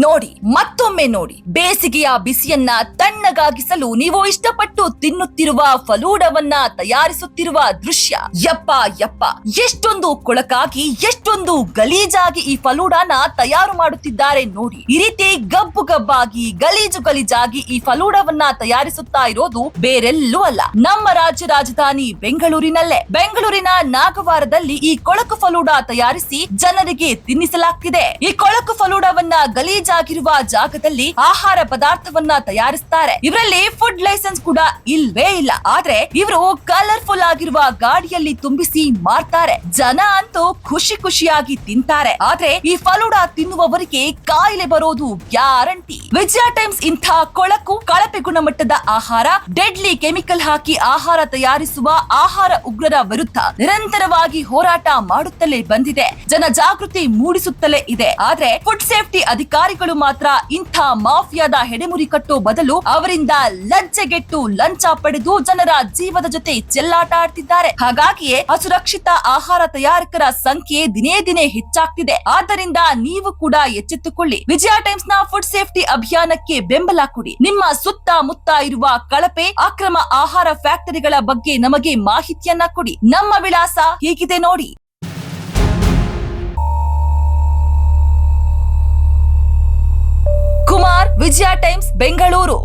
ನೋಡಿ, ಮತ್ತೊಮ್ಮೆ ನೋಡಿ. ಬೇಸಿಗೆಯ ಬಿಸಿಯನ್ನ ತಣ್ಣಗಾಗಿಸಲು ನೀವು ಇಷ್ಟಪಟ್ಟು ತಿನ್ನುತ್ತಿರುವ ಫಲೂಡವನ್ನ ತಯಾರಿಸುತ್ತಿರುವ ದೃಶ್ಯ. ಯಪ್ಪ ಯಪ್ಪ, ಎಷ್ಟೊಂದು ಕೊಳಕಾಗಿ ಎಷ್ಟೊಂದು ಗಲೀಜಾಗಿ ಈ ಫಲೂಡಾನ ತಯಾರು ಮಾಡುತ್ತಿದ್ದಾರೆ ನೋಡಿ. ಈ ರೀತಿ ಗಬ್ಬು ಗಬ್ಬಾಗಿ ಗಲೀಜಾಗಿ ಈ ಫಲೂಡವನ್ನ ತಯಾರಿಸುತ್ತಾ ಇರೋದು ಬೇರೆಲ್ಲೂ ಅಲ್ಲ, ನಮ್ಮ ರಾಜ್ಯ ರಾಜಧಾನಿ ಬೆಂಗಳೂರಿನಲ್ಲೇ. ಬೆಂಗಳೂರಿನ ನಾಗವಾರದಲ್ಲಿ ಈ ಕೊಳಕು ಫಲೂಡಾ ತಯಾರಿಸಿ ಜನರಿಗೆ ತಿನ್ನಿಸಲಾಗ್ತಿದೆ. ಈ ಕೊಳಕು ಫಲೂಡವನ್ನ ಗಲೀಜಾಗಿರುವ ಜಾಗದಲ್ಲಿ ಆಹಾರ ಪದಾರ್ಥವನ್ನ ತಯಾರಿಸ್ತಾರೆ. ಇವರಲ್ಲಿ ಫುಡ್ ಲೈಸೆನ್ಸ್ ಕೂಡ ಇಲ್ವೇ ಇಲ್ಲ. ಆದ್ರೆ ಇವರು ಕಲರ್ಫುಲ್ ಆಗಿರುವ ಗಾಡಿಯಲ್ಲಿ ತುಂಬಿಸಿ ಮಾರ್ತಾರೆ. ಜನ ಅಂತೂ ಖುಷಿಯಾಗಿ ತಿಂತಾರೆ. ಆದ್ರೆ ಈ ಫಲೂಡಾ ತಿನ್ನುವವರಿಗೆ ಕಾಯಿಲೆ ಬರೋದು ಗ್ಯಾರಂಟಿ. ವಿಜಯ ಟೈಮ್ಸ್ ಇಂಥ ಕೊಳಕು ಕಳಪೆ ಗುಣಮಟ್ಟದ ಆಹಾರ, ಡೆಡ್ಲಿ ಕೆಮಿಕಲ್ ಹಾಕಿ ಆಹಾರ ತಯಾರಿಸುವ ಆಹಾರ ಉಗ್ರರ ವಿರುದ್ಧ ನಿರಂತರವಾಗಿ ಹೋರಾಟ ಮಾಡುತ್ತಲೇ ಬಂದಿದೆ. ಜನ ಜಾಗೃತಿ ಮೂಡಿಸುತ್ತಲೇ ಇದೆ. ಆದ್ರೆ ಫುಡ್ ಸೇಫ್ಟಿ ಅಧಿಕಾರಿಗಳು ಮಾತ್ರ ಇಂಥ ಮಾಫಿಯಾದ ಹೆಡೆಮುರಿ ಕಟ್ಟೋ ಬದಲು ಅವರಿಂದ ಲಜ್ಜೆಗೆಟ್ಟು ಲಂಚ ಪಡೆದು ಜನರ ಜೀವದ ಜೊತೆ ಚೆಲ್ಲಾಟ ಆಡ್ತಿದ್ದಾರೆ. ಹಾಗಾಗಿಯೇ ಅಸುರಕ್ಷಿತ ಆಹಾರ ತಯಾರಕರ ಸಂಖ್ಯೆ ದಿನೇ ದಿನೇ ಹೆಚ್ಚಾಗ್ತಿದೆ. ಆದ್ದರಿಂದ ನೀವು ಕೂಡ ಎಚ್ಚೆತ್ತುಕೊಳ್ಳಿ. ವಿಜಯ ಟೈಮ್ಸ್ ನ ಫುಡ್ ಸೇಫ್ಟಿ ಅಭಿಯಾನಕ್ಕೆ ಬೆಂಬಲ ಕೊಡಿ. ನಿಮ್ಮ ಸುತ್ತಮುತ್ತ ಇರುವ ಕಳಪೆ ಅಕ್ರಮ ಆಹಾರ ಫ್ಯಾಕ್ಟರಿಗಳ ಬಗ್ಗೆ ನಮಗೆ ಮಾಹಿತಿಯನ್ನ ಕೊಡಿ. ನಮ್ಮ ವಿಳಾಸ ಹೀಗಿದೆ ನೋಡಿ. ಕುಮಾರ್, ವಿಜಯ ಟೈಮ್ಸ್, ಬೆಂಗಳೂರು.